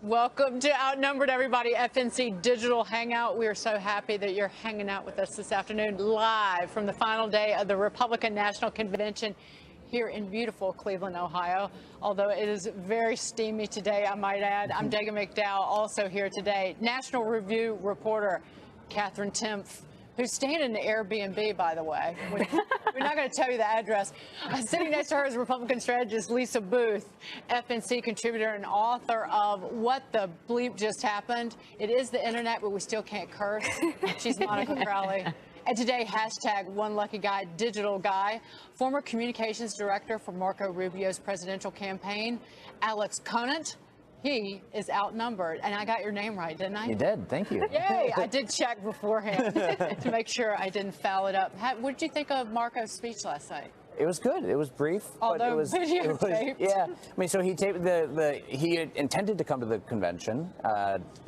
Welcome to Outnumbered, everybody. FNC Digital Hangout. We are so happy that you're hanging out with us this afternoon, live from the final day of the Republican National Convention here in beautiful Cleveland, Ohio. Although it is very steamy today, I might add. I'm Dagen McDowell, also here today. National Review reporter Katherine Timpf, who's staying in the Airbnb, by the way. We're not going to tell you the address. Sitting next to her is Republican strategist Lisa Boothe, FNC contributor and author of What the Bleep Just Happened. It is the internet, but we still can't curse. She's Monica Crowley. And today, hashtag One Lucky Guy, digital guy, former communications director for Marco Rubio's presidential campaign, Alex Conant. He is outnumbered, and I got your name right, didn't I? You did, thank you. Yay, I did check beforehand to make sure I didn't foul it up. What did you think of Marco's speech last night? It was good. It was brief. Although but it was videotaped. Yeah, I mean, so he taped he had intended to come to the convention,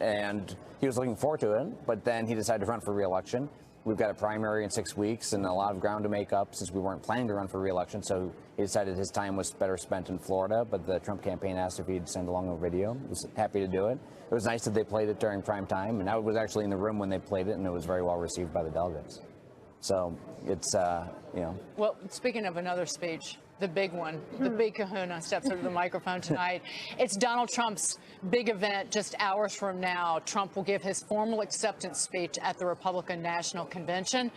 and he was looking forward to it, but then he decided to run for re-election. We've got a primary in 6 weeks and a lot of ground to make up since we weren't planning to run for re-election, so he decided his time was better spent in Florida, but the Trump campaign asked if he'd send along a video. He was happy to do it. It was nice that they played it during prime time, and I was actually in the room when they played it, and it was very well received by the delegates. So it's, you know. Well, speaking of another speech, the big one, the big kahuna steps up to the microphone tonight. It's Donald Trump's big event just hours from now. Trump will give his formal acceptance speech at the Republican National Convention.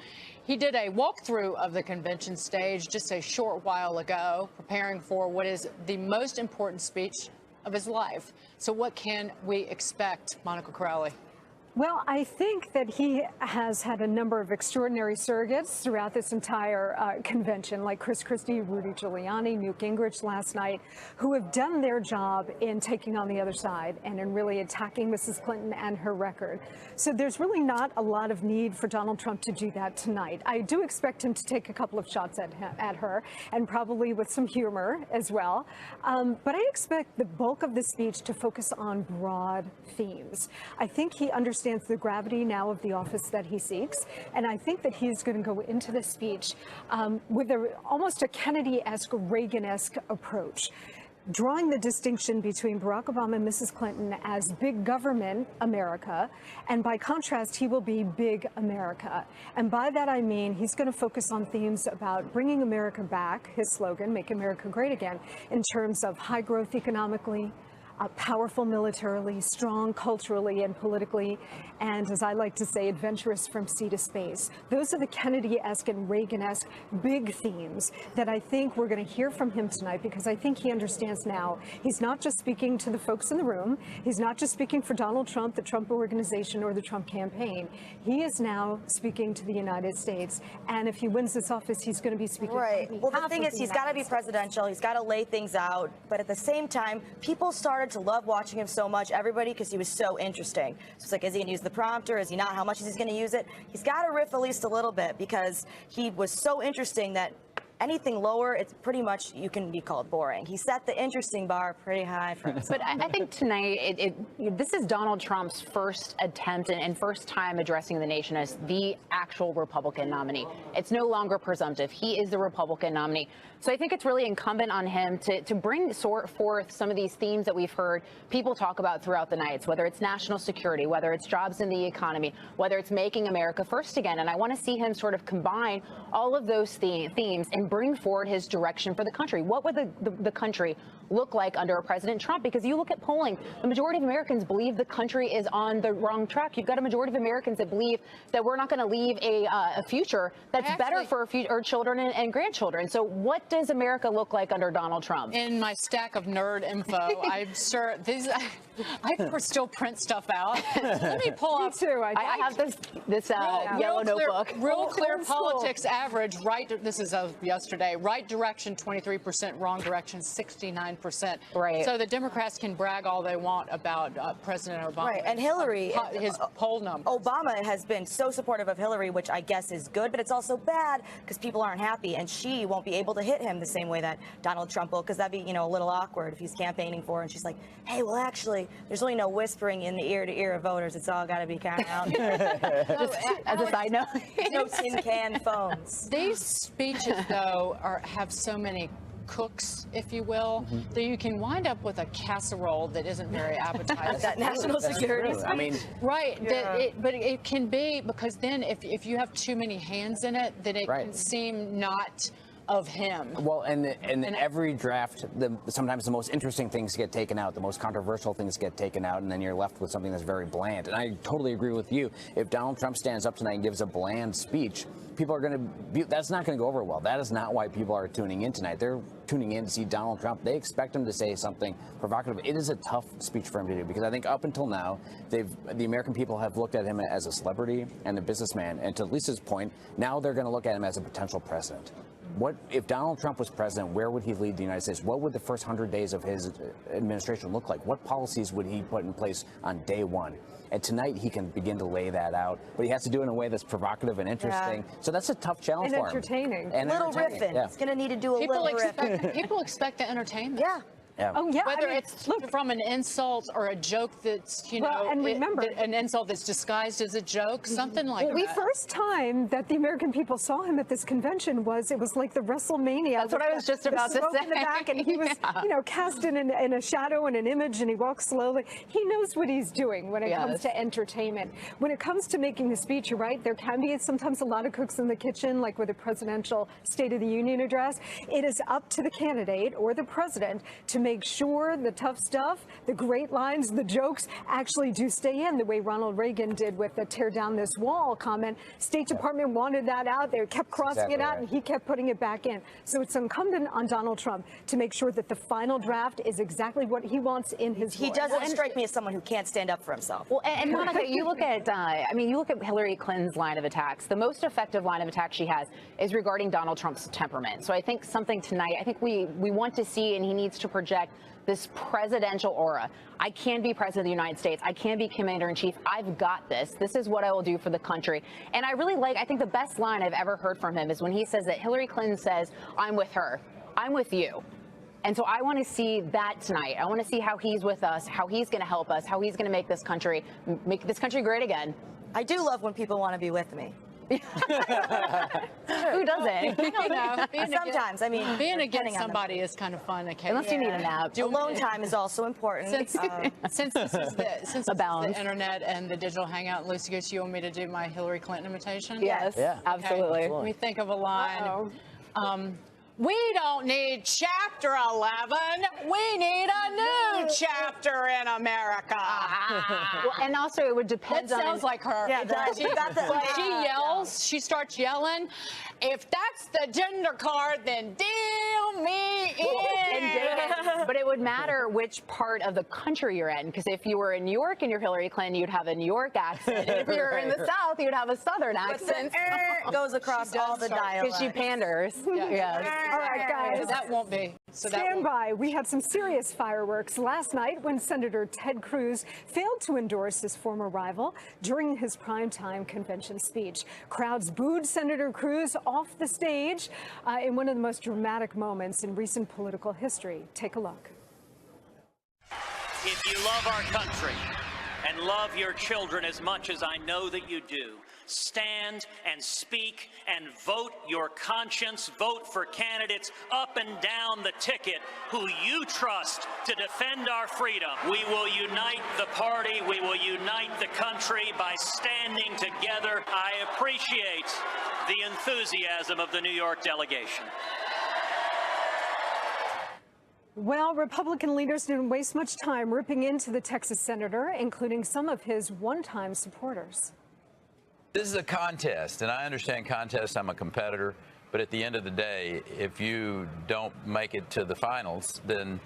He did a walkthrough of the convention stage just a short while ago, preparing for what is the most important speech of his life. So what can we expect, Monica Crowley? Well, I think that he has had a number of extraordinary surrogates throughout this entire convention, like Chris Christie, Rudy Giuliani, Newt Gingrich last night, who have done their job in taking on the other side and in really attacking Mrs. Clinton and her record. So there's really not a lot of need for Donald Trump to do that tonight. I do expect him to take a couple of shots at her, and probably with some humor as well. But I expect the bulk of the speech to focus on broad themes. I think he understands the gravity now of the office that he seeks, and I think that he's going to go into the speech with almost a Kennedy-esque, Reagan-esque approach, drawing the distinction between Barack Obama and Mrs. Clinton as big government America, and by contrast, he will be big America. And by that I mean he's going to focus on themes about bringing America back, his slogan, Make America Great Again, in terms of high growth economically, powerful militarily, strong culturally and politically, and, as I like to say, adventurous from sea to space. Those are the Kennedy-esque and Reagan-esque big themes that I think we're going to hear from him tonight, because I think he understands now he's not just speaking to the folks in the room. He's not just speaking for Donald Trump, the Trump organization, or the Trump campaign. He is now speaking to the United States, and if he wins this office, he's going to be speaking right. On well, the thing is, he's got to be presidential. He's got to lay things out, but at the same time, people started to love watching him so much, everybody, because he was so interesting. So it's like, is he going to use the prompter? Is he not? How much is he going to use it? He's got to riff at least a little bit, because he was so interesting that anything lower, it's pretty much, you can be called boring. He set the interesting bar pretty high for himself. But I think tonight, this is Donald Trump's first attempt and first time addressing the nation as the actual Republican nominee. It's no longer presumptive. He is the Republican nominee. So I think it's really incumbent on him to bring forth some of these themes that we've heard people talk about throughout the nights, whether it's national security, whether it's jobs in the economy, whether it's making America first again. And I want to see him sort of combine all of those themes and bring forward his direction for the country. What would the country look like under a President Trump? Because you look at polling, the majority of Americans believe the country is on the wrong track. You've got a majority of Americans that believe that we're not going to leave a future that's better for our children and grandchildren. So what does America look like under Donald Trump? In my stack of nerd info, I'm sure I still print stuff out. Let me pull up. too. I have this yellow notebook. Real Clear Politics average, right, this is yesterday, right direction 23%, wrong direction 69%. Right. So the Democrats can brag all they want about President Obama. Right, and Hillary, his poll numbers. Obama has been so supportive of Hillary, which I guess is good, but it's also bad because people aren't happy, and she won't be able to hit him the same way that Donald Trump will, because that'd be, a little awkward if he's campaigning for her and she's like, hey, well, actually, there's really no whispering in the ear to ear of voters. It's all got to be kind of out there. As a side note. No tin can phones. These speeches, though, have so many cooks, if you will, that you can wind up with a casserole that isn't very appetizing. That national security speech. I mean, Right, but it can be, because then if you have too many hands in it, then it can seem not of him. Well, and every draft, sometimes the most interesting things get taken out, the most controversial things get taken out, and then you're left with something that's very bland. And I totally agree with you. If Donald Trump stands up tonight and gives a bland speech, people are going to be, that's not going to go over well. That is not why people are tuning in tonight. They're tuning in to see Donald Trump. They expect him to say something provocative. It is a tough speech for him to do, because I think up until now, the American people have looked at him as a celebrity and a businessman. And to Lisa's point, now they're going to look at him as a potential president. What if Donald Trump was president? Where would he lead the United States? What would the first 100 days of his administration look like? What policies would he put in place on day one? And tonight he can begin to lay that out, but he has to do it in a way that's provocative and interesting. So that's a tough challenge for him. Entertaining. And little riffing. Yeah. He's going to need to do a little riffing. People expect the entertainment. Yeah. Yeah. Oh, yeah. Whether it's from an insult or a joke that's, and remember, an insult that's disguised as a joke, something like that. The first time that the American people saw him at this convention it was like the WrestleMania. That's what I was just about to say. In the back, and he was, cast in a shadow and an image, and he walks slowly. He knows what he's doing when it comes to entertainment. When it comes to making the speech, you're right, there can be sometimes a lot of cooks in the kitchen, like with a presidential State of the Union address. It is up to the candidate or the president to make sure the tough stuff, the great lines, the jokes actually do stay in, the way Ronald Reagan did with the tear down this wall comment. State Department wanted that out. They kept crossing it out, and he kept putting it back in. So it's incumbent on Donald Trump to make sure that the final draft is exactly what he wants in his voice. He doesn't strike me as someone who can't stand up for himself. Well, and Monica, you look at, you look at Hillary Clinton's line of attacks. The most effective line of attack she has is regarding Donald Trump's temperament. So I think something tonight, I think we want to see, and he needs to project this presidential aura. I can be president of the United States. I can be commander-in-chief. I've got this. This is what I will do for the country. And I think the best line I've ever heard from him is when he says that Hillary Clinton says, I'm with her. I'm with you. And so I want to see that tonight. I want to see how he's with us, how he's going to help us, how he's going to make this country great again. I do love when people want to be with me. Who doesn't? Sometimes, being against somebody is kind of fun. Unless you need a nap. Alone time is also important. Since this is the internet and the digital hangout, Lucy, you want me to do my Hillary Clinton imitation? Yes, absolutely. Let me think of a line. We don't need Chapter 11. We need a new chapter in America. Well, and also, it would depend on. It sounds like her. Yeah, it does. She yells. She starts yelling. If that's the gender card, then deal me in. But it would matter which part of the country you're in, because if you were in New York and you're Hillary Clinton, you'd have a New York accent. And if you were in the South, you'd have a Southern accent. Goes across all the dialects. Because she panders. Yes. All right, guys. That won't be. Stand by. We had some serious fireworks last night when Senator Ted Cruz failed to endorse his former rival during his primetime convention speech. Crowds booed Senator Cruz off the stage in one of the most dramatic moments in recent political history. Take a look. If you love our country and love your children as much as I know that you do, stand and speak and vote your conscience. Vote for candidates up and down the ticket who you trust to defend our freedom. We will unite the party. We will unite the country by standing together. I appreciate the enthusiasm of the New York delegation. Well, Republican leaders didn't waste much time ripping into the Texas senator, including some of his one-time supporters. This is a contest, and I understand contests. I'm a competitor. But at the end of the day, if you don't make it to the finals, then,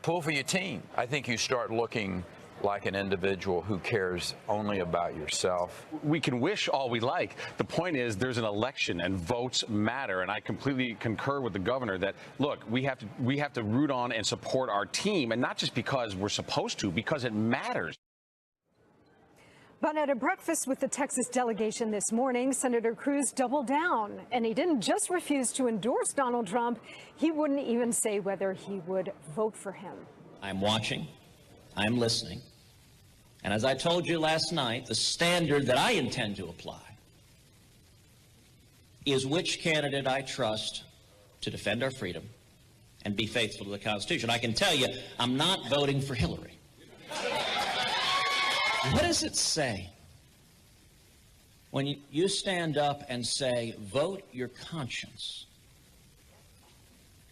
pull for your team. I think you start looking like an individual who cares only about yourself. We can wish all we like. The point is there's an election and votes matter. And I completely concur with the governor that, look, we have to root on and support our team, and not just because we're supposed to, because it matters. But at a breakfast with the Texas delegation this morning, Senator Cruz doubled down, and he didn't just refuse to endorse Donald Trump. He wouldn't even say whether he would vote for him. I'm watching. I'm listening. And as I told you last night, the standard that I intend to apply is which candidate I trust to defend our freedom and be faithful to the Constitution. I can tell you, I'm not voting for Hillary. What does it say when you stand up and say, vote your conscience,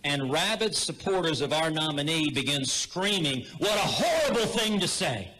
and rabid supporters of our nominee begin screaming, what a horrible thing to say?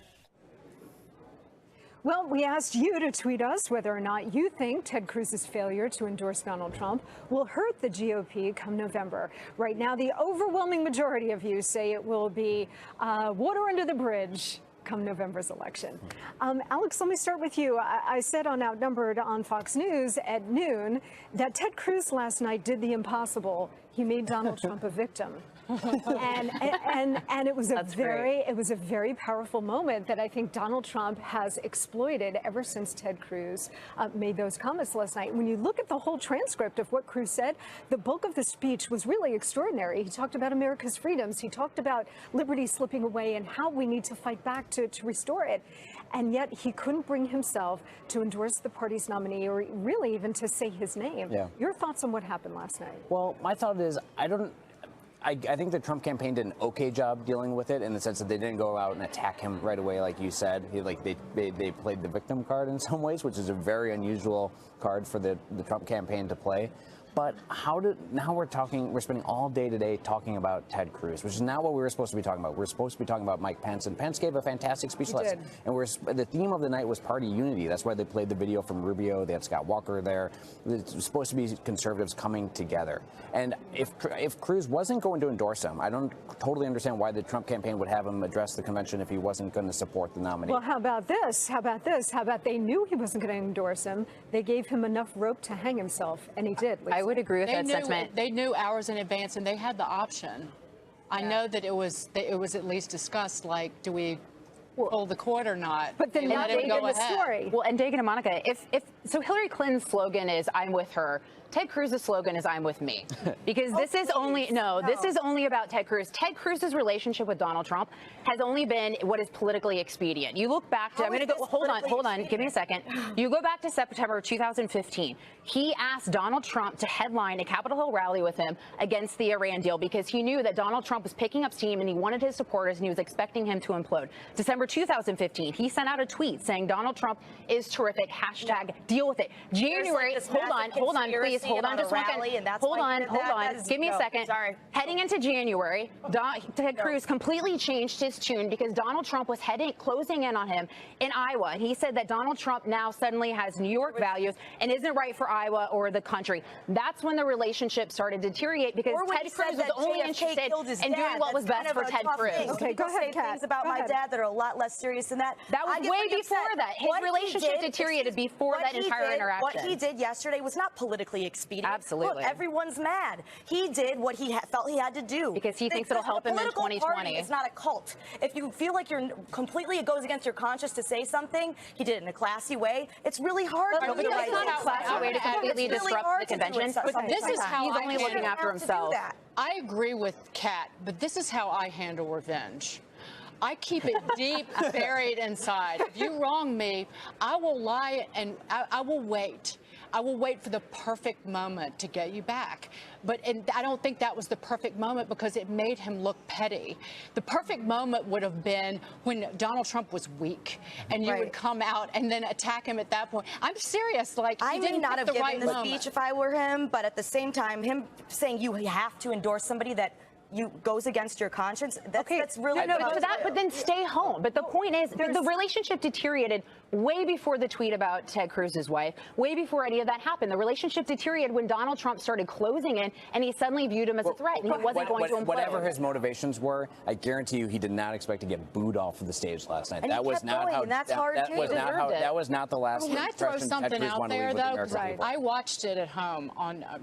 Well, we asked you to tweet us whether or not you think Ted Cruz's failure to endorse Donald Trump will hurt the GOP come November. Right now, the overwhelming majority of you say it will be water under the bridge come November's election. Alex, let me start with you. I said on Outnumbered on Fox News at noon that Ted Cruz last night did the impossible. He made Donald Trump a victim. And it was a very powerful moment that I think Donald Trump has exploited ever since Ted Cruz made those comments last night. When you look at the whole transcript of what Cruz said, the bulk of the speech was really extraordinary. He talked about America's freedoms. He talked about liberty slipping away and how we need to fight back to restore it. And yet he couldn't bring himself to endorse the party's nominee or really even to say his name. Yeah. Your thoughts on what happened last night? Well, my thought is I think the Trump campaign did an okay job dealing with it in the sense that they didn't go out and attack him right away, like you said. They played the victim card in some ways, which is a very unusual card for the Trump campaign to play. But now we're spending all day today talking about Ted Cruz, which is not what we were supposed to be talking about. We're supposed to be talking about Mike Pence, and Pence gave a fantastic speech last night. And the theme of the night was party unity. That's why they played the video from Rubio. They had Scott Walker there. It was supposed to be conservatives coming together. And if Cruz wasn't going to endorse him, I don't totally understand why the Trump campaign would have him address the convention if he wasn't going to support the nominee. Well, how about this? How about they knew he wasn't going to endorse him? They gave him enough rope to hang himself, and he did. I would agree with that sentiment. They knew hours in advance, and they had the option. I know that it was at least discussed, like, do we pull the cord or not? But then let it go ahead. Story. Well, and Dagen and Monica, so Hillary Clinton's slogan is "I'm with her." Ted Cruz's slogan is "I'm with me," because this is only about Ted Cruz. Ted Cruz's relationship with Donald Trump has only been what is politically expedient. You look back to hold on, give me a second. You go back to September 2015. He asked Donald Trump to headline a Capitol Hill rally with him against the Iran deal because he knew that Donald Trump was picking up steam and he wanted his supporters and he was expecting him to implode. December 2015, he sent out a tweet saying Donald Trump is terrific. #deal with it. January, hold on, please. Hold on just a second. Hold on. Give me a second. Sorry. Heading into January, Ted Cruz completely changed his tune because Donald Trump was closing in on him in Iowa. And he said that Donald Trump now suddenly has New York values and isn't right for Iowa or the country. That's when the relationship started to deteriorate because Ted Cruz was only interested in doing what was best for Ted Cruz. Okay, go ahead, Kat. Things about my dad that are a lot less serious than that. That was way before that. His relationship deteriorated before that entire interaction. What he did yesterday was not politically expedient. Absolutely. Look, everyone's mad. He did what he felt he had to do. Because he thinks it'll help him in 2020. It's not a cult. If you feel like you're completely, it goes against your conscience to say something, he did it in a classy way. It's really hard to do it's not a classy way to completely disrupt the convention. But this is how he's only looking after himself. I agree with Kat, but this is how I handle revenge. I keep it deep buried inside. If you wrong me, I will lie and I will wait. I will wait for the perfect moment to get you back. And I don't think that was the perfect moment because it made him look petty. The perfect moment would have been when Donald Trump was weak and you would come out and then attack him at that point. I'm serious. Like, I may not have given the speech if I were him, but at the same time, him saying you have to endorse somebody that goes against your conscience. That's really but then stay home. But the point is, the relationship deteriorated way before the tweet about Ted Cruz's wife, way before any of that happened. The relationship deteriorated when Donald Trump started closing in, and he suddenly viewed him as a threat, and he wasn't going to implode. Whatever his motivations were, I guarantee you, he did not expect to get booed off of the stage last night. And that was not how. That was not the last. Can I throw something out there though? Because I watched it at home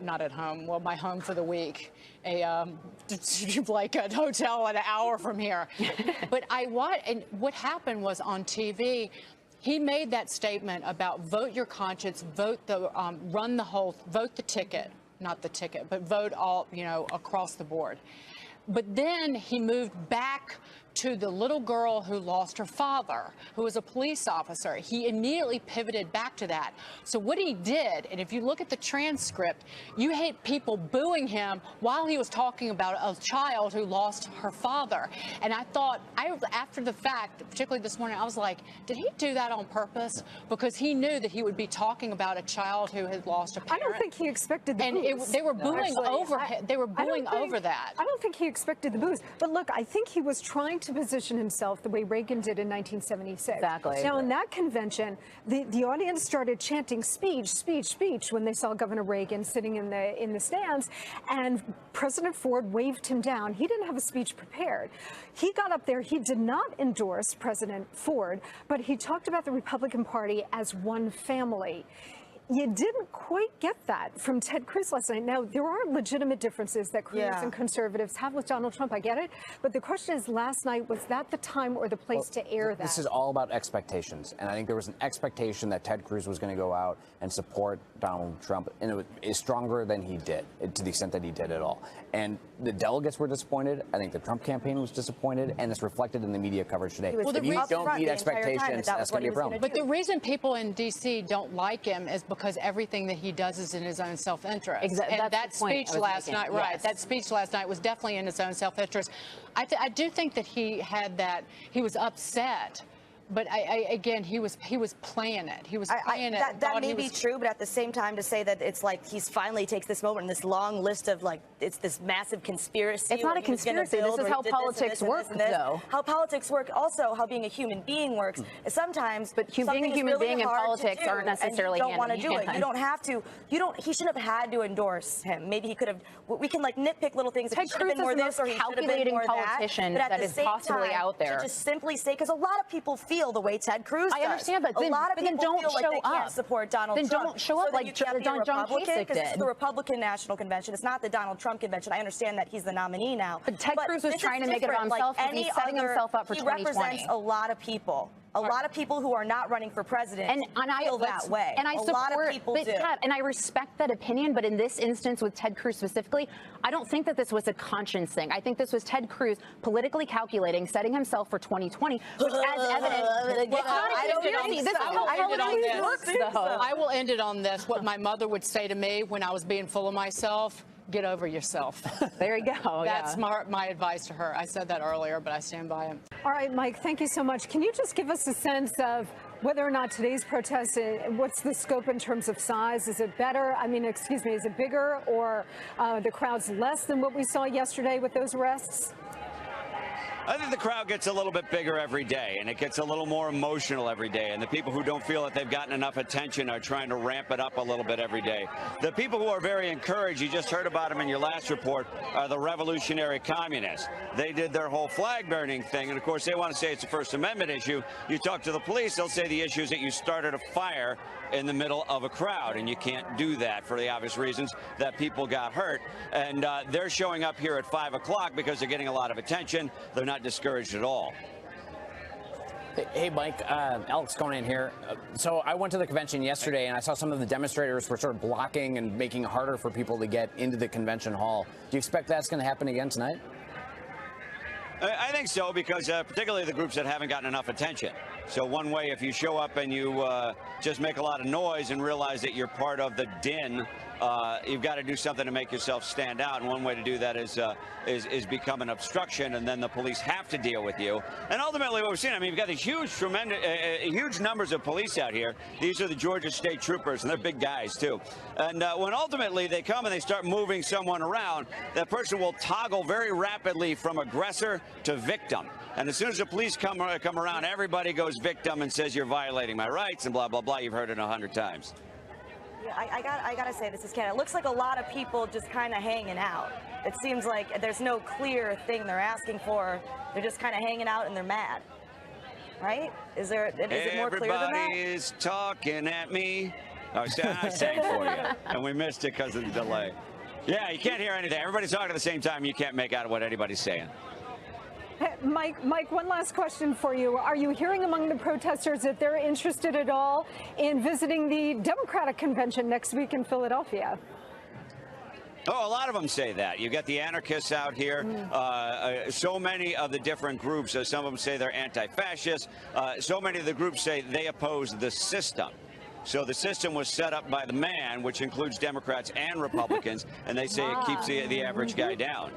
not at home. Well, my home for the week. Like a hotel an hour from here. But and what happened was on TV, he made that statement about vote your conscience, vote the vote the ticket, not the ticket, but vote all, across the board. But then he moved back to the little girl who lost her father, who was a police officer. He immediately pivoted back to that. So what he did, and if you look at the transcript, you hate people booing him while he was talking about a child who lost her father. And I thought, after the fact, particularly this morning, I was like, did he do that on purpose? Because he knew that he would be talking about a child who had lost a parent. I don't think he expected the boost. They were booing they were booing over that. I don't think he expected the boost. But look, I think he was trying to position himself the way Reagan did in 1976. Exactly. Now, in that convention, the audience started chanting speech, speech, speech when they saw Governor Reagan sitting in the stands, and President Ford waved him down. He didn't have a speech prepared. He got up there. He did not endorse President Ford, but he talked about the Republican Party as one family. You didn't quite get that from Ted Cruz last night. Now, there are legitimate differences that Cruz and conservatives have with Donald Trump. I get it. But the question is, last night, was that the time or the place to air that? This is all about expectations. And I think there was an expectation that Ted Cruz was going to go out and support Donald Trump. And it is stronger than he did, to the extent that he did at all. And the delegates were disappointed. I think the Trump campaign was disappointed. And it's reflected in the media coverage today. Well, if you don't meet expectations, that's going to be a problem. But the reason people in D.C. don't like him is because everything that he does is in his own self-interest. Exactly. And that speech last night, right, that speech last night was definitely in his own self-interest. I do think that he had that, he was upset. But again, he was playing it. He was playing it. That may be true, but at the same time, to say that it's like he's finally takes this moment and this long list of like it's this massive conspiracy. It's not a conspiracy. This is how politics work, though. How politics work, also how being a human being works. Sometimes, but being a human being and politics aren't necessarily. You don't want to do it. You don't have to. You don't. He shouldn't have had to endorse him. Maybe he could have. We can like nitpick little things. Ted Cruz is the most calculating politician that is possibly out there. To just simply say, because a lot of people feel the way Ted Cruz does. I understand, but then, a lot of people don't feel show like they up. can't support Donald Trump. Then don't show up like John Kasich did. It's the Republican National Convention. It's not the Donald Trump convention. I understand that he's the nominee now. But Ted Cruz was trying to make it about himself. Like he's setting himself up for 2020. He represents a lot of people. A lot of people who are not running for president feel that way. And I support, a lot of people do. And I respect that opinion, but in this instance with Ted Cruz specifically, I don't think that this was a conscience thing. I think this was Ted Cruz politically calculating, setting himself for 2020, which as evident, this is how politics works, though. I will end it on this. What my mother would say to me when I was being full of myself: get over yourself. There you go. That's my advice to her. I said that earlier, but I stand by it. All right, Mike, thank you so much. Can you just give us a sense of whether or not today's protest, what's the scope in terms of size? Is it better? I mean, excuse me, is it bigger, or the crowd's less than what we saw yesterday with those arrests? I think the crowd gets a little bit bigger every day, and it gets a little more emotional every day. And the people who don't feel that they've gotten enough attention are trying to ramp it up a little bit every day. The people who are very encouraged, you just heard about them in your last report, are the revolutionary communists. They did their whole flag burning thing, and of course they want to say it's a First Amendment issue. You talk to the police, they'll say the issue is that you started a fire in the middle of a crowd, and you can't do that for the obvious reasons that people got hurt. And they're showing up here at 5 o'clock because they're getting a lot of attention. They're not discouraged at all. Hey, Mike, Alex Conant here. So I went to the convention yesterday, and I saw some of the demonstrators were sort of blocking and making it harder for people to get into the convention hall. Do you expect that's going to happen again tonight? I think so, because particularly the groups that haven't gotten enough attention. So one way, if you show up and you just make a lot of noise and realize that you're part of the din, you've got to do something to make yourself stand out. And one way to do that is become an obstruction, and then the police have to deal with you. And ultimately, what we're seeing, I mean, you've got these huge, huge numbers of police out here. These are the Georgia State Troopers, and they're big guys too. And when ultimately they come and they start moving someone around, that person will toggle very rapidly from aggressor to victim. And as soon as the police come around, everybody goes victim and says you're violating my rights and blah, blah, blah. You've heard it 100 times. Yeah, I gotta say, this is Canada. It looks like a lot of people just kind of hanging out. It seems like there's no clear thing they're asking for. They're just kind of hanging out and they're mad. Right? Is it more clear than that? Everybody is talking at me. I sang for you, and we missed it because of the delay. Yeah, you can't hear anything. Everybody's talking at the same time. You can't make out what anybody's saying. Hey, Mike, one last question for you. Are you hearing among the protesters that they're interested at all in visiting the Democratic convention next week in Philadelphia? Oh, a lot of them say that. You got the anarchists out here. So many of the different groups, some of them say they're anti-fascist. So many of the groups say they oppose the system. So the system was set up by the man, which includes Democrats and Republicans, and they say it keeps the average guy down.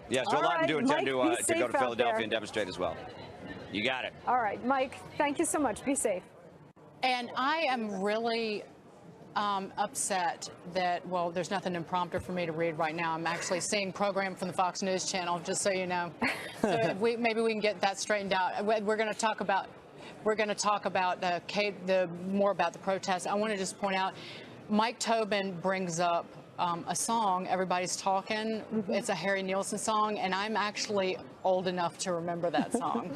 Yeah, so a lot of them do intend to go to Philadelphia and demonstrate as well. You got it. All right, Mike, thank you so much. Be safe. And I am really upset that, well, there's nothing in prompter for me to read right now. I'm actually seeing program from the Fox News channel, just so you know. So maybe we can get that straightened out. We're going to talk about more about the protests. I want to just point out, Mike Tobin brings up a song, Everybody's Talking. It's a Harry Nilsson song, and I'm actually old enough to remember that song.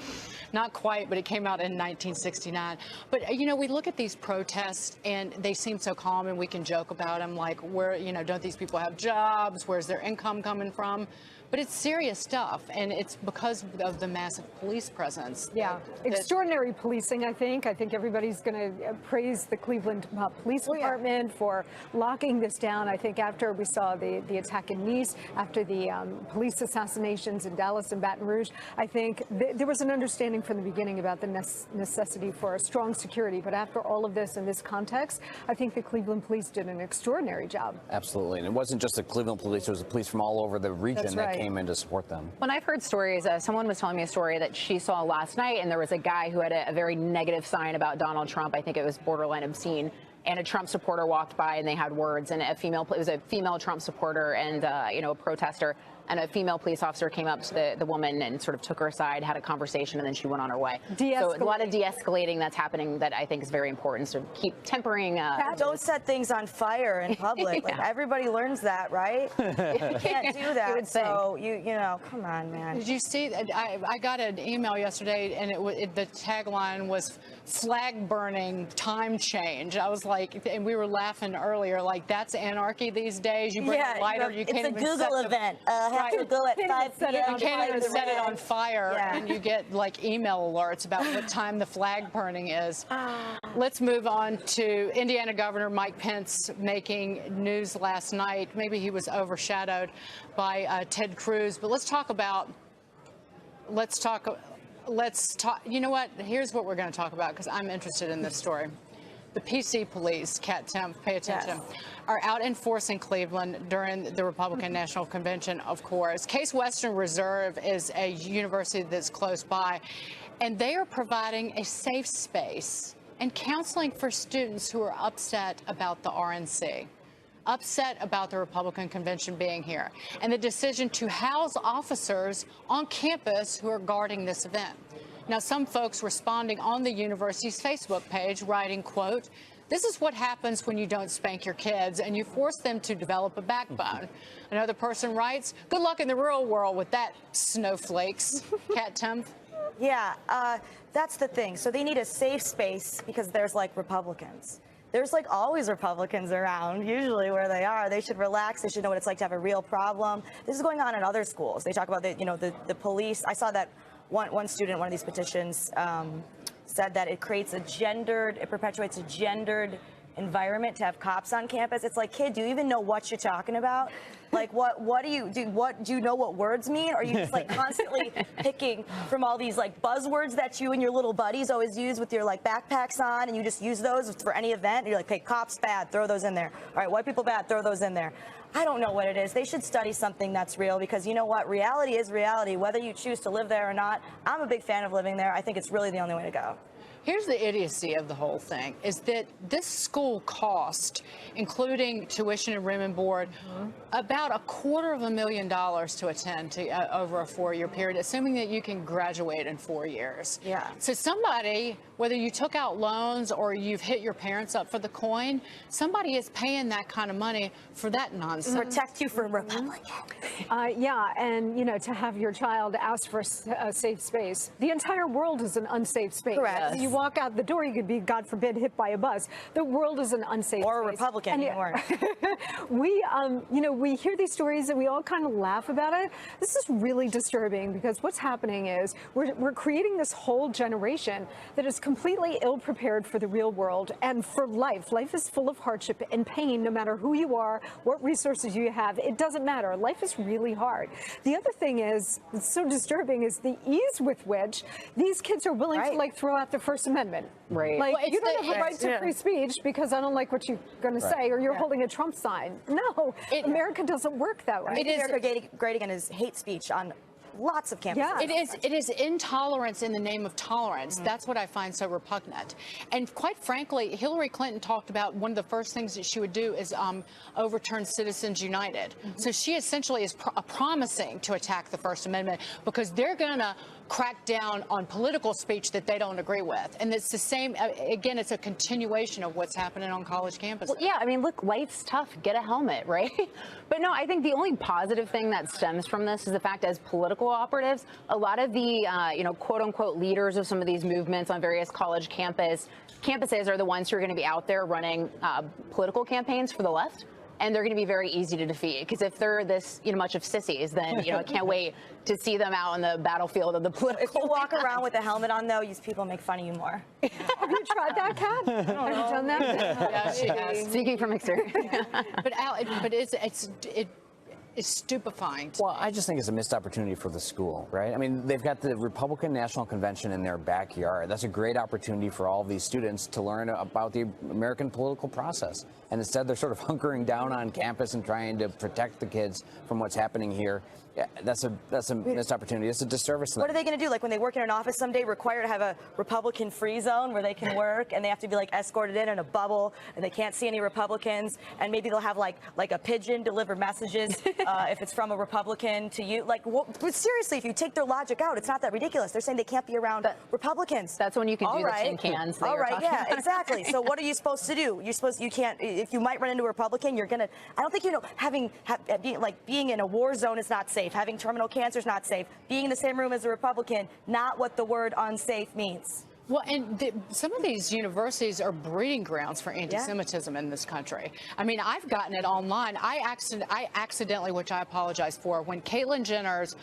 Not quite, but it came out in 1969. But, you know, we look at these protests, and they seem so calm, and we can joke about them, like, where, you know, don't these people have jobs? Where's their income coming from? But it's serious stuff, and it's because of the massive police presence. Yeah, extraordinary policing, I think. I think everybody's going to praise the Cleveland Police Department for locking this down. I think after we saw the attack in Nice, after the police assassinations in Dallas and Baton Rouge, I think there was an understanding from the beginning about the necessity for a strong security. But after all of this in this context, I think the Cleveland police did an extraordinary job. Absolutely. And it wasn't just the Cleveland police, it was the police from all over the region. That's that right. came in to support them. When I've heard stories, someone was telling me a story that she saw last night, and there was a guy who had a very negative sign about Donald Trump. I think it was borderline obscene. And a Trump supporter walked by, and they had words. And it was a female Trump supporter and a protester. And a female police officer came up to the woman and sort of took her aside, had a conversation, and then she went on her way. So a lot of de-escalating that's happening that I think is very important. So keep tempering. Don't set things on fire in public. Like, everybody learns that, right? You can't do that. So you know, come on, man. Did you see? I got an email yesterday, and the tagline was "flag burning time change." I was like, and we were laughing earlier, like that's anarchy these days. You bring a lighter, you can't even. It's a Google event. Have to go at 5 p.m. You can't even set it on fire, and you get like email alerts about what time the flag burning is. Let's move on to Indiana Governor Mike Pence making news last night. Maybe he was overshadowed by Ted Cruz, but let's talk. You know what? Here's what we're going to talk about, because I'm interested in this story. The PC police, Kat Timpf, pay attention, are out in force in Cleveland during the Republican National Convention, of course. Case Western Reserve is a university that's close by, and they are providing a safe space and counseling for students who are upset about the RNC, upset about the Republican convention being here, and the decision to house officers on campus who are guarding this event. Now, some folks responding on the university's Facebook page, writing, quote, "This is what happens when you don't spank your kids and you force them to develop a backbone." Another person writes, "Good luck in the real world with that, snowflakes." Kat Timpf? Yeah, that's the thing. So they need a safe space because there's like Republicans. There's like always Republicans around, usually where they are. They should relax. They should know what it's like to have a real problem. This is going on in other schools. They talk about the police. I saw that one student, one of these petitions, said that it perpetuates a gendered environment to have cops on campus. It's like, kid, do you even know what you're talking about? Like, what do you do? What do you know what words mean? Or are you just like constantly picking from all these like buzzwords that you and your little buddies always use with your like backpacks on, and you just use those for any event? And you're like, hey, cops bad, throw those in there. All right, white people bad, throw those in there. I don't know what it is. They should study something that's real, because you know what? Reality is reality, whether you choose to live there or not. I'm a big fan of living there. I think it's really the only way to go. Here's the idiocy of the whole thing, is that this school cost, including tuition and room and board, about $250,000 to attend to over a 4-year period, assuming that you can graduate in 4 years. Yeah. So somebody, whether you took out loans or you've hit your parents up for the coin, somebody is paying that kind of money for that nonsense. Protect you from Republicans. Yeah, and, you know, to have your child ask for a safe space. The entire world is an unsafe space. Correct. You walk out the door, you could be, God forbid, hit by a bus. The world is an unsafe or a place. Republican. We hear these stories and we all kind of laugh about it. This is really disturbing because what's happening is we're creating this whole generation that is completely ill-prepared for the real world and for life. Life is full of hardship and pain, no matter who you are, what resources you have. It doesn't matter. Life is really hard. The other thing is, it's so disturbing, is the ease with which these kids are willing to like throw out the First Amendment. Right. Like, well, you don't have a right to free speech because I don't like what you're going to say, or you're holding a Trump sign. No, America doesn't work that way. It is America great again is hate speech on lots of campuses. Yeah. It is intolerance in the name of tolerance. That's what I find so repugnant. And quite frankly, Hillary Clinton talked about one of the first things that she would do is overturn Citizens United. So she essentially is promising to attack the First Amendment because they're going to crack down on political speech that they don't agree with. And it's the same, again, it's a continuation of what's happening on college campuses. Well, yeah, I mean, look, life's tough. Get a helmet, right? But no, I think the only positive thing that stems from this is the fact as political operatives, a lot of the, quote unquote, leaders of some of these movements on various college campuses are the ones who are going to be out there running political campaigns for the left. And they're going to be very easy to defeat because if they're this, much of sissies, then, I can't wait to see them out on the battlefield of the political. If you walk around with a helmet on, though, people make fun of you more. Have you tried that, Kat? Have you done that? Yeah, she has. Speaking from experience. But it's stupefying. Well, I just think it's a missed opportunity for the school, right? I mean, they've got the Republican National Convention in their backyard. That's a great opportunity for all of these students to learn about the American political process. And instead, they're sort of hunkering down on campus and trying to protect the kids from what's happening here. Yeah, that's a missed opportunity. It's a disservice to them. What are they going to do? Like when they work in an office someday, required to have a Republican free zone where they can work, and they have to be like escorted in a bubble, and they can't see any Republicans, and maybe they'll have like a pigeon deliver messages if it's from a Republican to you. Like, but seriously, if you take their logic out, it's not that ridiculous. They're saying they can't be around Republicans. That's when you can do the tin cans. All right, yeah, exactly. So what are you supposed to do? You can't. If you might run into a Republican, you're gonna. I don't think being in a war zone is not safe. Having terminal cancer is not safe. Being in the same room as a Republican, not what the word unsafe means. Well, and some of these universities are breeding grounds for anti-Semitism in this country. I mean, I've gotten it online. I accidentally, which I apologize for, when Caitlyn Jenner's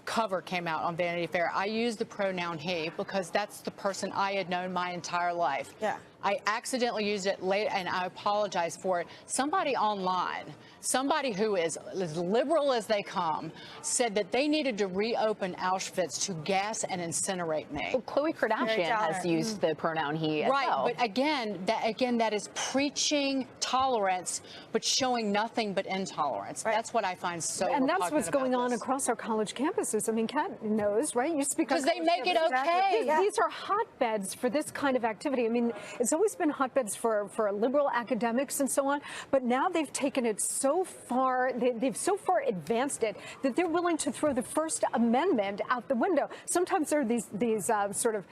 cover came out on Vanity Fair, I used the pronoun he because that's the person I had known my entire life. Yeah. I accidentally used it late, and I apologize for it. Somebody online, somebody who is as liberal as they come, said that they needed to reopen Auschwitz to gas and incinerate me. Well, Khloe Kardashian has used the pronoun he as well. But again, that is preaching tolerance, but showing nothing but intolerance. That's what I find so And that's what's going on across our college campuses. I mean, Kat knows, right? You speak because they make it okay. These are hotbeds for this kind of activity. I mean, it's always been hotbeds for liberal academics and so on, but now they've taken it so far, they've so far advanced it that they're willing to throw the First Amendment out the window. Sometimes there are these sort of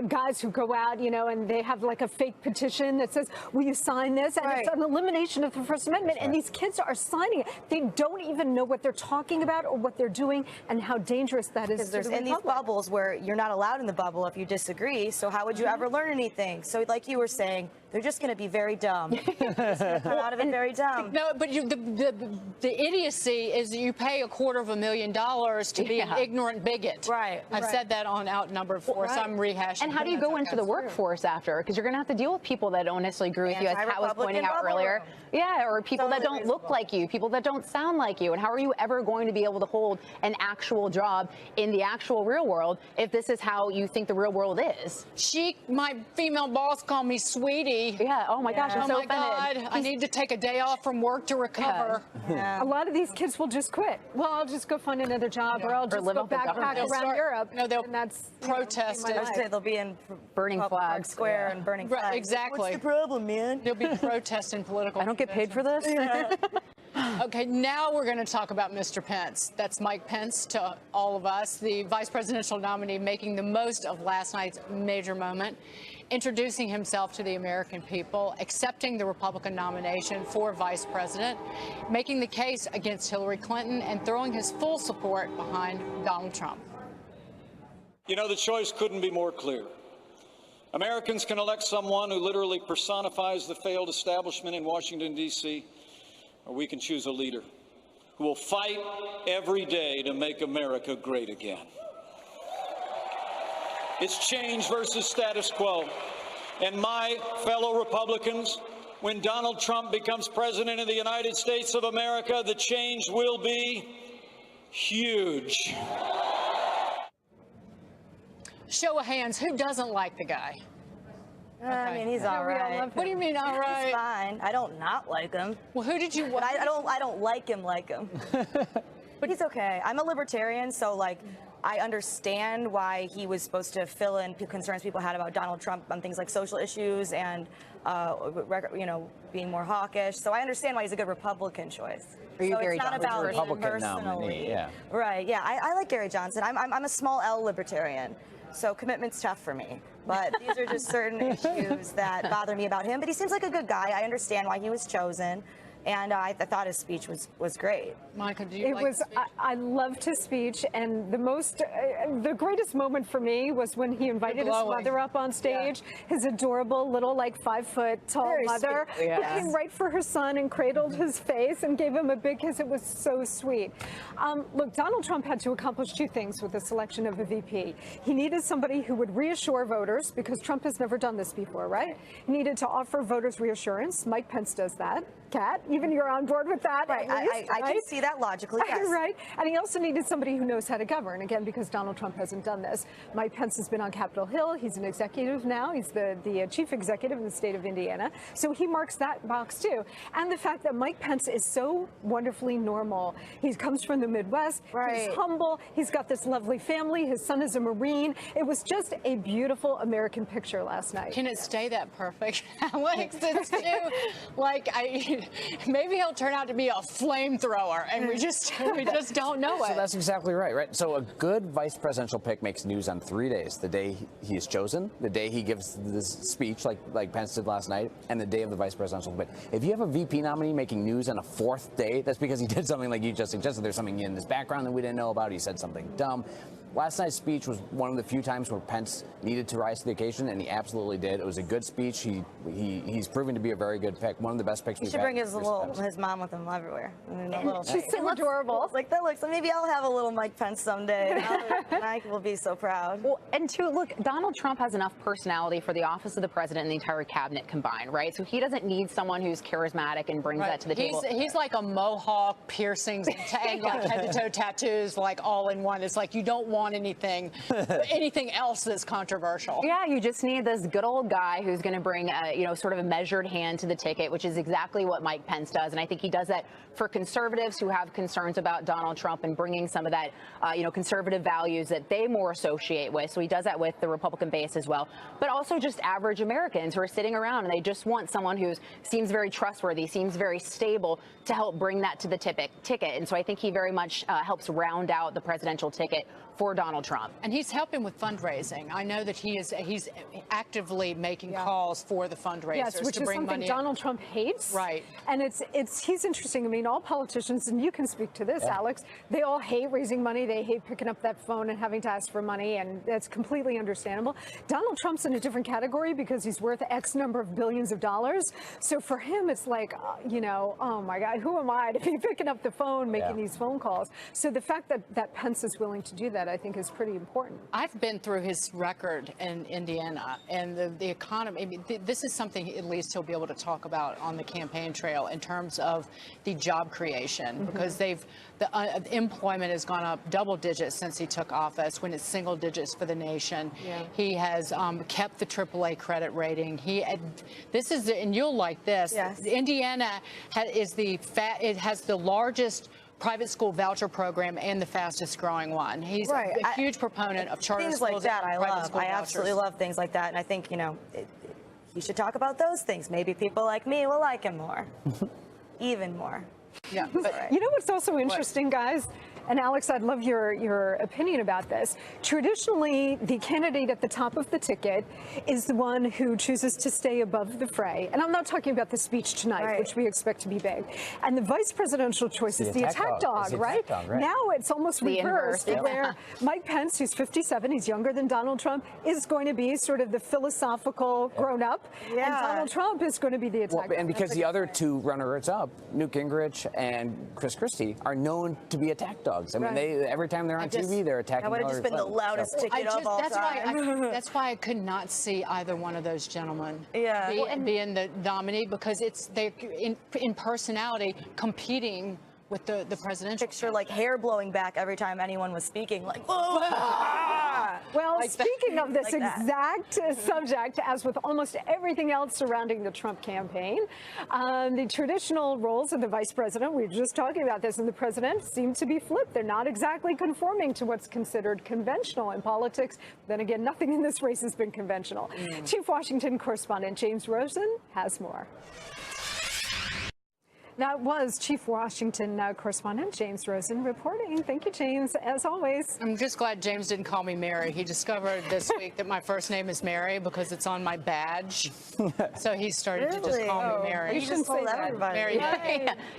guys who go out, and they have like a fake petition that says, will you sign this? And it's an elimination of the First Amendment, and these kids are signing it. They don't even know what they're talking about or what they're doing and how dangerous that is. Because there's in these bubbles where you're not allowed in the bubble if you disagree, so how would you ever learn anything? So like you were saying, they're just going to be very dumb. They're just going to come out of it very dumb. No, but the idiocy is that you pay $250,000 to be an ignorant bigot. Right. I've said that on Outnumbered so I'm rehashing. And how do you go into the workforce after? Because you're going to have to deal with people that don't necessarily agree with you, as Pat was pointing out earlier. Yeah, or people that don't look like you, people that don't sound like you. And how are you ever going to be able to hold an actual job in the actual real world if this is how you think the real world is? My female boss called me sweetie. Yeah. Oh my gosh. I'm so offended. God. I need to take a day off from work to recover. A lot of these kids will just quit. Well, I'll just go find another job, or I'll just go backpack around Europe. No, they'll protest. They'll be in burning flags square and burning flags. Exactly. What's the problem, man? They'll be protesting political. I don't get paid for this. Okay, now we're going to talk about Mr. Pence. That's Mike Pence to all of us, the vice presidential nominee, making the most of last night's major moment, introducing himself to the American people, accepting the Republican nomination for vice president, making the case against Hillary Clinton, and throwing his full support behind Donald Trump. You know, the choice couldn't be more clear. Americans can elect someone who literally personifies the failed establishment in Washington, D.C., or we can choose a leader who will fight every day to make America great again. It's change versus status quo. And my fellow Republicans, when Donald Trump becomes president of the United States of America, the change will be huge. Show of hands, who doesn't like the guy? I mean, he's all right. What do you mean, all right? He's fine. I don't not like him. Well, who did you? But I don't like him. But he's okay. I'm a libertarian, so like, I understand why he was supposed to fill in concerns people had about Donald Trump on things like social issues and, you know, being more hawkish. So I understand why he's a good Republican choice. Are you so Gary it's not Johnson? about me personally. Nominee, yeah. Right. Yeah. I like Gary Johnson. I'm a small L libertarian. So commitment's tough for me. But these are just certain issues that bother me about him. But he seems like a good guy. I understand why he was chosen. And I thought his speech was great. Monica, do you like his speech? I loved his speech, and the greatest moment for me was when he invited his mother up on stage. Yeah. His adorable little, like, 5-foot-tall Very mother sweet. who came right for her son and cradled his face and gave him a big kiss. It was so sweet. Look, Donald Trump had to accomplish two things with the selection of a VP. He needed somebody who would reassure voters, because Trump has never done this before, right? He needed to offer voters reassurance. Mike Pence does that. Kat, even you're on board with that. Right. I can see that logically, yes. Right. And he also needed somebody who knows how to govern, again, because Donald Trump hasn't done this. Mike Pence has been on Capitol Hill. He's an executive now. He's the chief executive in the state of Indiana. So he marks that box, too. And the fact that Mike Pence is so wonderfully normal. He comes from the Midwest. Right. He's humble. He's got this lovely family. His son is a Marine. It was just a beautiful American picture last night. Can it stay that perfect? Alex, it's too, like, maybe he'll turn out to be a flamethrower, and we just don't know it. So that's exactly right? So a good vice presidential pick makes news on 3 days: the day he is chosen, the day he gives this speech like Pence did last night, and the day of the vice presidential debate. If you have a VP nominee making news on a fourth day, that's because he did something like you just suggested. There's something in his background that we didn't know about. He said something dumb. Last night's speech was one of the few times where Pence needed to rise to the occasion, and he absolutely did. It was a good speech. He's proven to be a very good pick, one of the best picks we've had. He should bring his mom with him everywhere. She's so adorable. Like that looks. Maybe I'll have a little Mike Pence someday, and I will be so proud. Well, and two, look, Donald Trump has enough personality for the office of the president and the entire cabinet combined, right? So he doesn't need someone who's charismatic and brings that to the table. He's like a mohawk, piercings, and like head-to-toe tattoos, like all in one. It's like you don't want anything else that's controversial. Yeah, you just need this good old guy who's going to bring, sort of a measured hand to the ticket, which is exactly what Mike Pence does. And I think he does that for conservatives who have concerns about Donald Trump and bringing some of that, conservative values that they more associate with. So he does that with the Republican base as well, but also just average Americans who are sitting around and they just want someone who seems very trustworthy, seems very stable to help bring that to the ticket. And so I think he very much helps round out the presidential ticket for Donald Trump. And he's helping with fundraising. I know that he's actively making calls for the fundraisers yes, which to is bring something money Donald Trump hates. Right. And he's interesting. I mean, all politicians, and you can speak to this, Alex, they all hate raising money. They hate picking up that phone and having to ask for money, and that's completely understandable. Donald Trump's in a different category because he's worth X number of billions of dollars. So for him, it's like, oh my God, who am I to be picking up the phone, making these phone calls? So the fact that Pence is willing to do that, I think, is pretty important. I've been through his record in Indiana and the economy. I mean, this is something at least he'll be able to talk about on the campaign trail in terms of the job creation, because the employment has gone up double digits since he took office, when it's single digits for the nation. Yeah. He has kept the AAA credit rating. And you'll like this. Yes. Indiana it has the largest private school voucher program and the fastest growing one. He's a huge proponent of charter things schools. Like that I love. I absolutely love things like that. And I think, he should talk about those things. Maybe people like me will like him more. Even more. Yeah, but You know what's also interesting, guys? And Alex, I'd love your opinion about this. Traditionally, the candidate at the top of the ticket is the one who chooses to stay above the fray. And I'm not talking about the speech tonight, which we expect to be big. And the vice presidential choice is the attack dog, right? Now it's almost reversed, where Mike Pence, who's 57, he's younger than Donald Trump, is going to be sort of the philosophical grown-up. And Donald Trump is going to be the attack dog. And because the other two runners-up, Newt Gingrich and Chris Christie, are known to be attack dogs. I mean, every time they're on TV, they're attacking. That would have just been the loudest ticket of all time. That's why I could not see either one of those gentlemen being the nominee, because they're in personality competing with the presidential. Picture like hair blowing back every time anyone was speaking, like, whoa. Well, speaking of this exact subject, as with almost everything else surrounding the Trump campaign, the traditional roles of the vice president, we were just talking about this, and the president seem to be flipped. They're not exactly conforming to what's considered conventional in politics. Then again, nothing in this race has been conventional. Chief Washington correspondent James Rosen has more. That was Chief Washington correspondent James Rosen reporting. Thank you, James, as always. I'm just glad James didn't call me Mary. He discovered this week that my first name is Mary because it's on my badge. So he started to just call me Mary. You just told everybody. Mary.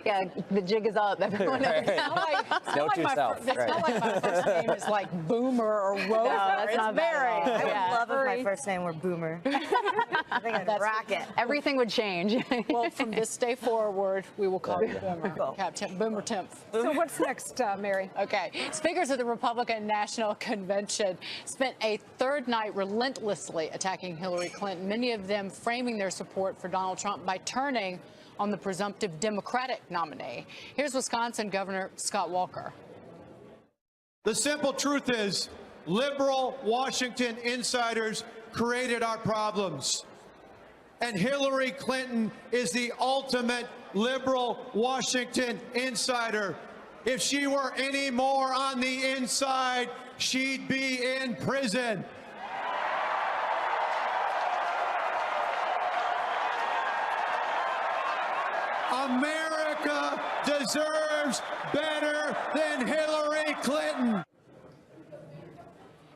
Yeah, the jig is up. Everyone knows. It's not like my first name is like Boomer or Rover. No, that's not Mary. I would love if my first name were Boomer. I think I'd rock it. Everything would change. Well, from this day forward, we will call you Boomer. Captain Boomer Timpf. So what's next, Mary? Okay. Speakers of the Republican National Convention spent a third night relentlessly attacking Hillary Clinton, many of them framing their support for Donald Trump by turning on the presumptive Democratic nominee. Here's Wisconsin Governor Scott Walker. The simple truth is, liberal Washington insiders created our problems. And Hillary Clinton is the ultimate liberal Washington insider. If she were any more on the inside, she'd be in prison. America deserves better than Hillary Clinton.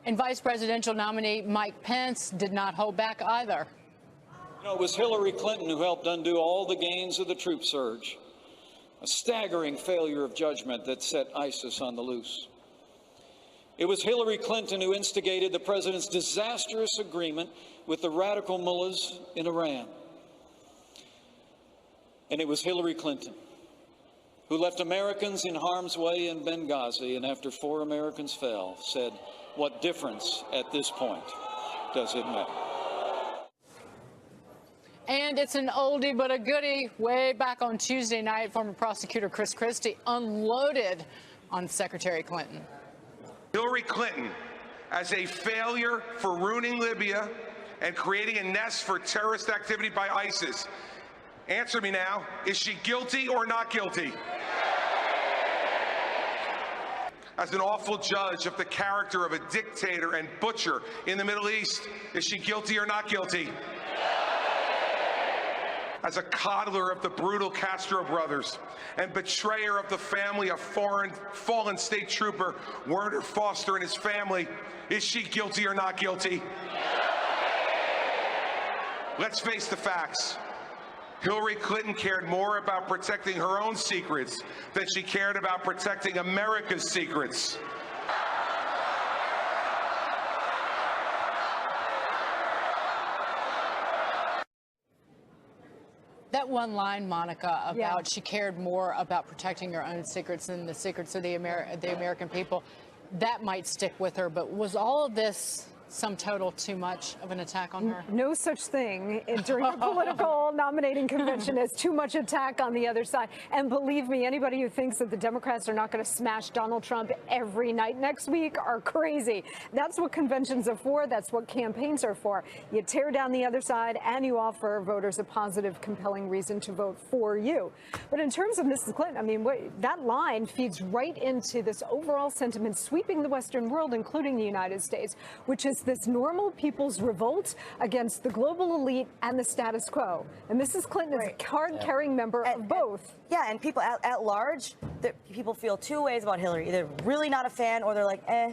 And Vice Presidential nominee Mike Pence did not hold back either. You know, it was Hillary Clinton who helped undo all the gains of the troop surge, a staggering failure of judgment that set ISIS on the loose. It was Hillary Clinton who instigated the president's disastrous agreement with the radical mullahs in Iran. And it was Hillary Clinton who left Americans in harm's way in Benghazi, and after 4 Americans fell, said, "What difference at this point does it make?" And it's an oldie but a goodie. Way back on Tuesday night, former prosecutor Chris Christie unloaded on Secretary Clinton. Hillary Clinton, as a failure for ruining Libya and creating a nest for terrorist activity by ISIS. Answer me now, is she guilty or not guilty? As an awful judge of the character of a dictator and butcher in the Middle East, is she guilty or not guilty? As a coddler of the brutal Castro brothers and betrayer of the family of fallen state trooper Werner Foster and his family, is she guilty or not guilty? Let's face the facts. Hillary Clinton cared more about protecting her own secrets than she cared about protecting America's secrets. That one line, Monica, about she cared more about protecting her own secrets than the secrets of the American people, that might stick with her. But was all of this sum total too much of an attack on her? No such thing during the political nominating convention as too much attack on the other side. And believe me, anybody who thinks that the Democrats are not going to smash Donald Trump every night next week are crazy. That's what conventions are for. That's what campaigns are for. You tear down the other side and you offer voters a positive, compelling reason to vote for you. But in terms of Mrs. Clinton, I mean, that line feeds right into this overall sentiment sweeping the Western world, including the United States, which is is this normal people's revolt against the global elite and the status quo. And Mrs. Clinton is a card-carrying member of both. And people at large, people feel two ways about Hillary. Either really not a fan or they're like, eh.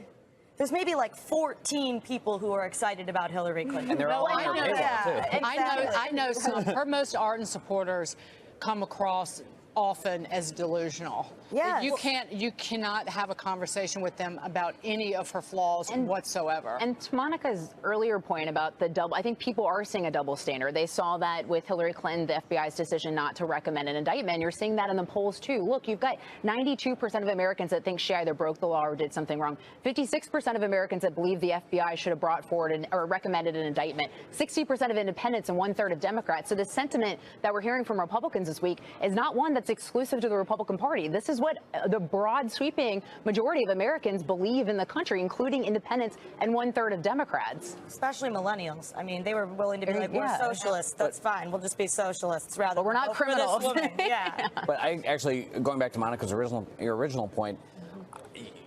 There's maybe like 14 people who are excited about Hillary Clinton. And they're all on her payroll, too. I know some. Her most ardent supporters come across often as delusional. Yeah. You cannot have a conversation with them about any of her flaws whatsoever. And to Monica's earlier point about the double, I think people are seeing a double standard. They saw that with Hillary Clinton, the FBI's decision not to recommend an indictment. You're seeing that in the polls too. Look, you've got 92% of Americans that think she either broke the law or did something wrong. 56% of Americans that believe the FBI should have brought forward or recommended an indictment. 60% of independents and 1/3 of Democrats. So the sentiment that we're hearing from Republicans this week is not one that's exclusive to the Republican Party. This is what the broad sweeping majority of Americans believe in the country, including independents and 1/3 of Democrats. Especially millennials. I mean, they were willing to be like, we're socialists. That's fine. We'll just be socialists rather. But we're not criminals. Yeah. But I actually, going back to Monica's original point,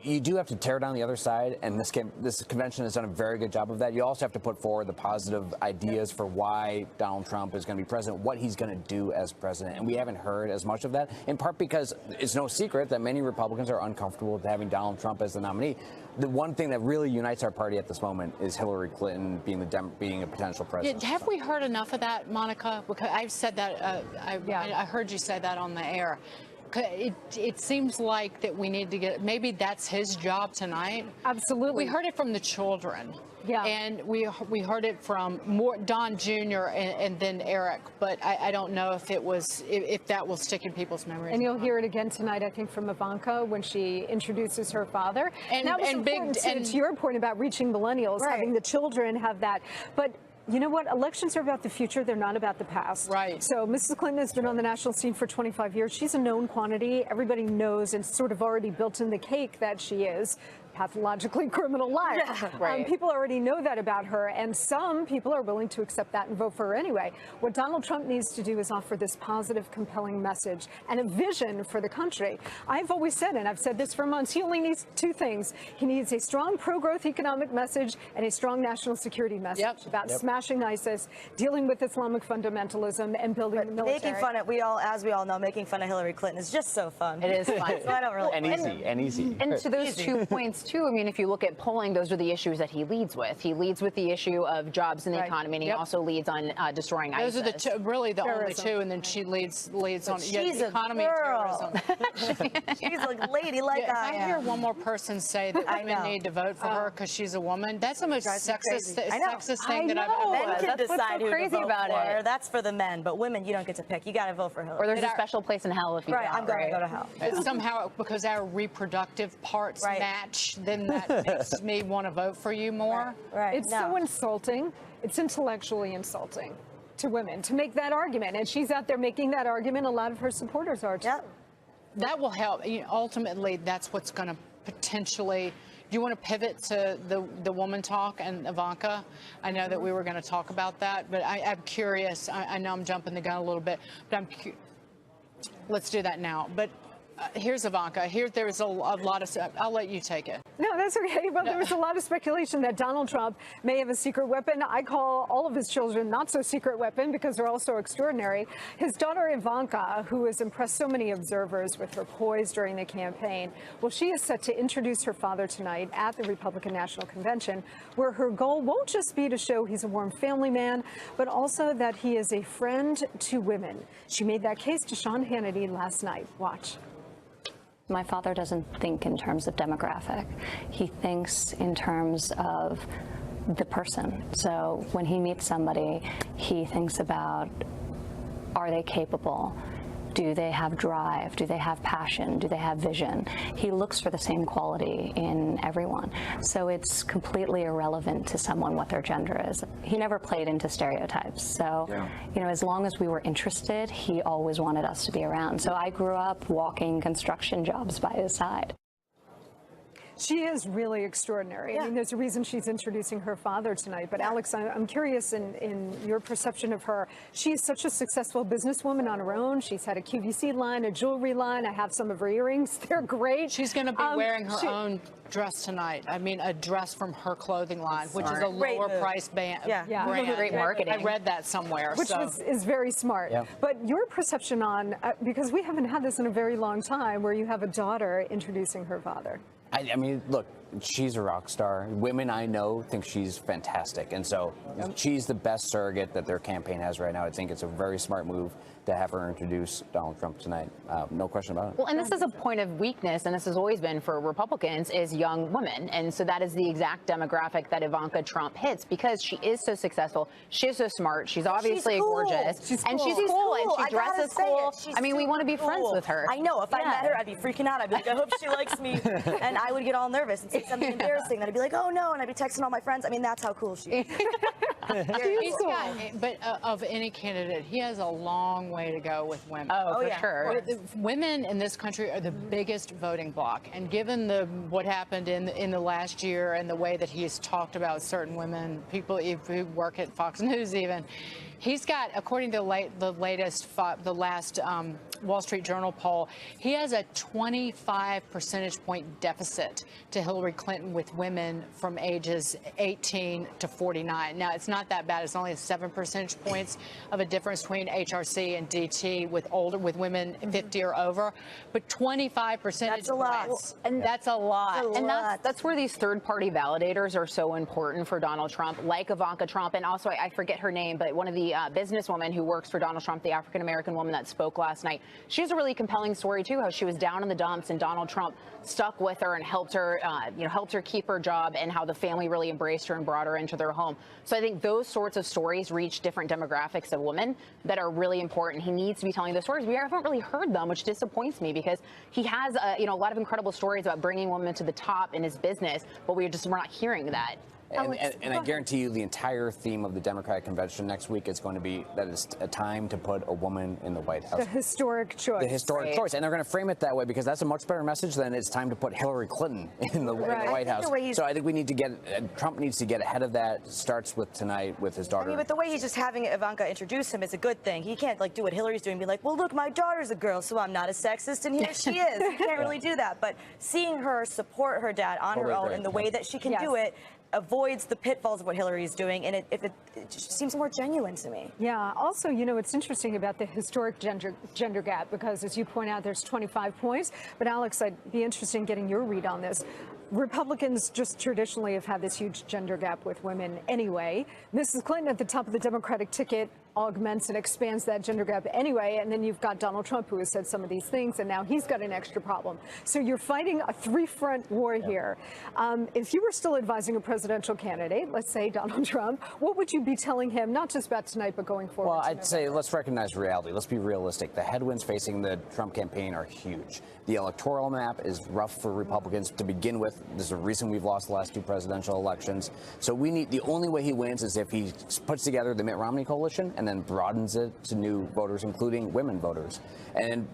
you do have to tear down the other side, and this convention has done a very good job of that. You also have to put forward the positive ideas for why Donald Trump is going to be president, what he's going to do as president, and we haven't heard as much of that, in part because it's no secret that many Republicans are uncomfortable with having Donald Trump as the nominee. The one thing that really unites our party at this moment is Hillary Clinton being a potential president. Have we heard enough of that, Monica? Because I've said that, I heard you say that on the air. It seems like that we need to get, maybe that's his job tonight. Absolutely. We heard it from the children. Yeah. And we heard it from Don Jr. and then Eric, but I don't know if that will stick in people's memories. And you'll hear it again tonight, I think, from Ivanka when she introduces her father. And that was important to your point about reaching millennials, having the children have that. But you know what? Elections are about the future. They're not about the past. Right. So Mrs. Clinton has been on the national scene for 25 years. She's a known quantity. Everybody knows and sort of already built in the cake that she is pathologically criminal life. Yeah, right. People already know that about her, and some people are willing to accept that and vote for her anyway. What Donald Trump needs to do is offer this positive, compelling message and a vision for the country. I've always said, and I've said this for months, he only needs two things. He needs a strong pro-growth economic message and a strong national security message about smashing ISIS, dealing with Islamic fundamentalism, and building the military. Making fun of, as we all know, making fun of Hillary Clinton is just so fun. It is fun. So I don't really and easy. And to those 2 points, too, I mean, if you look at polling, those are the issues that he leads with. He leads with the issue of jobs in the economy, and he also leads on destroying ISIS. Those are the two, really the only two, and then she leads on economy and terrorism. She's a lady like I am. I hear one more person say that women need to vote for her because she's a woman. That's the most sexist thing that I've ever Men can decide who to vote about for. That's for the men, but women, you don't get to pick. You got to vote for Hillary. Or there's a special place in hell if you I'm going to go to hell. Somehow, because our reproductive parts match, then that makes me want to vote for you more. Right. It's so insulting. It's intellectually insulting to women to make that argument. And she's out there making that argument. A lot of her supporters are too. That will help. Ultimately, that's what's going to potentially. Do you want to pivot to the woman talk and Ivanka? I know that we were going to talk about that, but I'm curious. I know I'm jumping the gun a little bit, but let's do that now. But here's Ivanka. There's a lot of stuff. I'll let you take it. No, that's okay. Well, there was a lot of speculation that Donald Trump may have a secret weapon. I call all of his children not so secret weapon because they're all so extraordinary. His daughter Ivanka, who has impressed so many observers with her poise during the campaign, well, she is set to introduce her father tonight at the Republican National Convention, where her goal won't just be to show he's a warm family man, but also that he is a friend to women. She made that case to Sean Hannity last night. Watch. My father doesn't think in terms of demographic. He thinks in terms of the person. So when he meets somebody, he thinks about, are they capable? Do they have drive? Do they have passion? Do they have vision? He looks for the same quality in everyone. So it's completely irrelevant to someone what their gender is. He never played into stereotypes. So, as long as we were interested, he always wanted us to be around. So I grew up walking construction jobs by his side. She is really extraordinary. Yeah. I mean, there's a reason she's introducing her father tonight. But Alex, I'm curious in your perception of her. She's such a successful businesswoman on her own. She's had a QVC line, a jewelry line. I have some of her earrings. They're great. She's going to be wearing her own dress tonight. I mean, a dress from her clothing line, which is a lower price brand. Great marketing. I read that somewhere. Which is very smart. Yeah. But your perception on, because we haven't had this in a very long time, where you have a daughter introducing her father. I mean, look, she's a rock star. Women I know think she's fantastic. And so she's the best surrogate that their campaign has right now. I think it's a very smart move to have her introduce Donald Trump tonight. No question about it. Well, and this is a point of weakness, and this has always been for Republicans, is young women. And so that is the exact demographic that Ivanka Trump hits because she is so successful. She's so smart. She's obviously gorgeous. She's and cool. she's cool. And she dresses cool. I mean, we want to be friends with her. I know. If I met her, I'd be freaking out. I'd be like, I hope she likes me. And I would get all nervous and say something embarrassing. Then I'd be like, oh no. And I'd be texting all my friends. I mean, that's how cool she is. But of any candidate, he has a long way to go with women. Oh, for sure. Women in this country are the biggest voting bloc, and given what happened in the last year and the way that he's talked about certain women, people who work at Fox News even, he's got, according to the last Wall Street Journal poll, he has a 25 percentage point deficit to Hillary Clinton with women from ages 18 to 49. Now, it's not that bad. It's only 7 percentage points of a difference between HRC and DT with women 50 or over, but 25 percentage points. And that's a lot. And that's where these third-party validators are so important for Donald Trump, like Ivanka Trump, and also I forget her name, but one of the businesswoman who works for Donald Trump, the African-American woman that spoke last night. She has a really compelling story, too, how she was down in the dumps and Donald Trump stuck with her and helped her, helped her keep her job, and how the family really embraced her and brought her into their home. So I think those sorts of stories reach different demographics of women that are really important. He needs to be telling those stories. We haven't really heard them, which disappoints me because he has, a lot of incredible stories about bringing women to the top in his business, but we're not hearing that. And I guarantee you the entire theme of the Democratic convention next week is going to be that it's a time to put a woman in the White House. The historic choice. The historic choice. And they're going to frame it that way because that's a much better message than it's time to put Hillary Clinton in the White House. So I think we need to Trump needs to get ahead of that. Starts with tonight with his daughter. I mean, but the way he's just having Ivanka introduce him is a good thing. He can't do what Hillary's doing and be like, well, look, my daughter's a girl, so I'm not a sexist, and here she is. He can't really do that. But seeing her support her dad on her own in the way that she can do it avoids the pitfalls of what Hillary is doing, and it just seems more genuine to me. Yeah. Also, it's interesting about the historic gender gap because, as you point out, there's 25 points. But Alex, I'd be interested in getting your read on this. Republicans just traditionally have had this huge gender gap with women anyway. Mrs. Clinton at the top of the Democratic ticket augments and expands that gender gap anyway. And then you've got Donald Trump, who has said some of these things, and now he's got an extra problem. So you're fighting a three-front war here. If you were still advising a presidential candidate, let's say Donald Trump, what would you be telling him, not just about tonight, but going forward? Well, I'd say let's recognize reality. Let's be realistic. The headwinds facing the Trump campaign are huge. The electoral map is rough for Republicans to begin with. There's a reason we've lost the last two presidential elections. So the only way he wins is if he puts together the Mitt Romney coalition and then broadens it to new voters, including women voters. And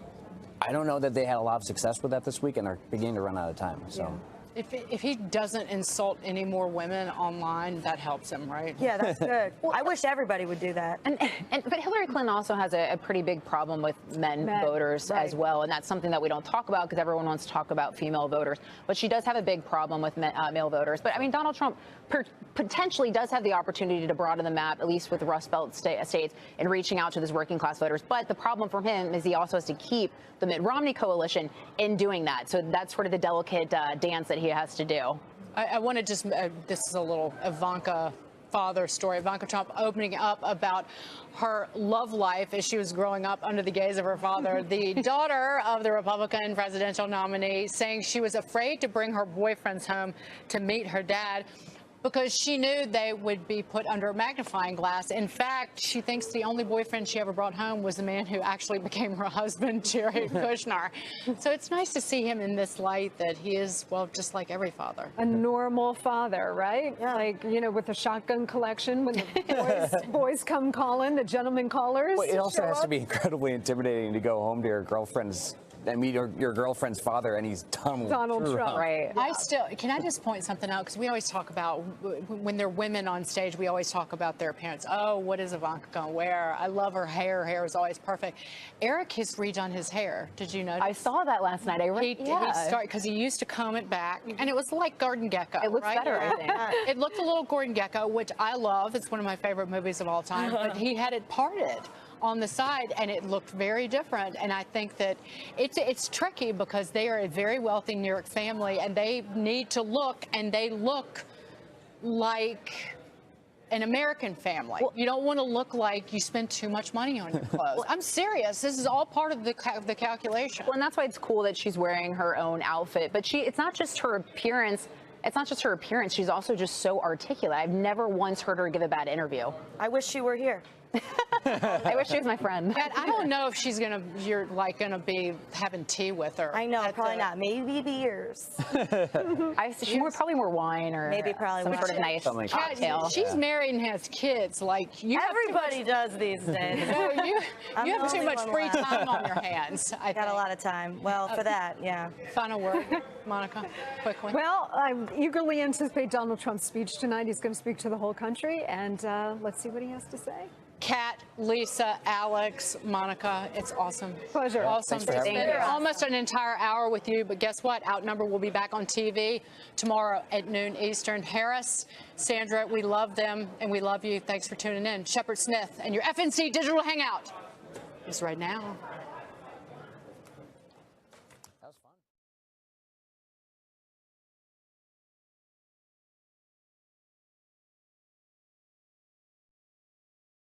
I don't know that they had a lot of success with that this week, and they're beginning to run out of time. So. If he doesn't insult any more women online, that helps him, right? Yeah, that's good. I wish everybody would do that. But Hillary Clinton also has a pretty big problem with men voters as well, and that's something that we don't talk about because everyone wants to talk about female voters. But she does have a big problem with male voters. But I mean, Donald Trump potentially does have the opportunity to broaden the map, at least with the Rust Belt states, in reaching out to those working class voters. But the problem for him is he also has to keep the Mitt Romney coalition in doing that. So that's sort of the delicate dance that he has to do. I want to just, this is a little Ivanka father story. Ivanka Trump opening up about her love life as she was growing up under the gaze of her father, the daughter of the Republican presidential nominee, saying she was afraid to bring her boyfriends home to meet her dad because she knew they would be put under a magnifying glass. In fact, she thinks the only boyfriend she ever brought home was the man who actually became her husband, Jared Kushner. So it's nice to see him in this light that he is, well, just like every father. A normal father, right? Yeah. Like, with a shotgun collection when the boys come calling, the gentlemen callers. Well, it also has to be incredibly intimidating to go home to your girlfriend's and meet your girlfriend's father, and he's Donald Trump. Right. Can I just point something out? Because we always talk about, when they're women on stage, we always talk about their appearance. Oh, what is Ivanka going to wear? I love her hair. Her hair is always perfect. Eric has redone his hair. Did you notice? I saw that last night. He started, because he used to comb it back, and it was like Garden Gecko. It looks better, I think. It looked a little Gordon Gecko, which I love. It's one of my favorite movies of all time. But he had it parted on the side, and it looked very different. And I think that it's tricky because they are a very wealthy New York family, and they need to look, and they look like an American family. Well, you don't want to look like you spend too much money on your clothes. I'm serious. This is all part of the calculation. Well, and that's why it's cool that she's wearing her own outfit. But it's not just her appearance. It's not just her appearance. She's also just so articulate. I've never once heard her give a bad interview. I wish she were here. I wish she was my friend. I don't know if you're gonna be having tea with her. I know, probably not. Maybe beers. Probably more wine or some sort of nice cocktail. She's married and has kids. Like everybody does these days. You have too much free time on your hands. I got a lot of time. Well, for that, yeah. Final word, Monica, quickly. Well, I eagerly anticipate Donald Trump's speech tonight. He's going to speak to the whole country, and let's see what he has to say. Kat, Lisa, Alex, Monica, it's awesome. Pleasure. Awesome. It's been almost an entire hour with you, but guess what? Outnumbered will be back on TV tomorrow at noon Eastern. Harris, Sandra, we love them and we love you. Thanks for tuning in. Shepard Smith and your FNC Digital Hangout is right now.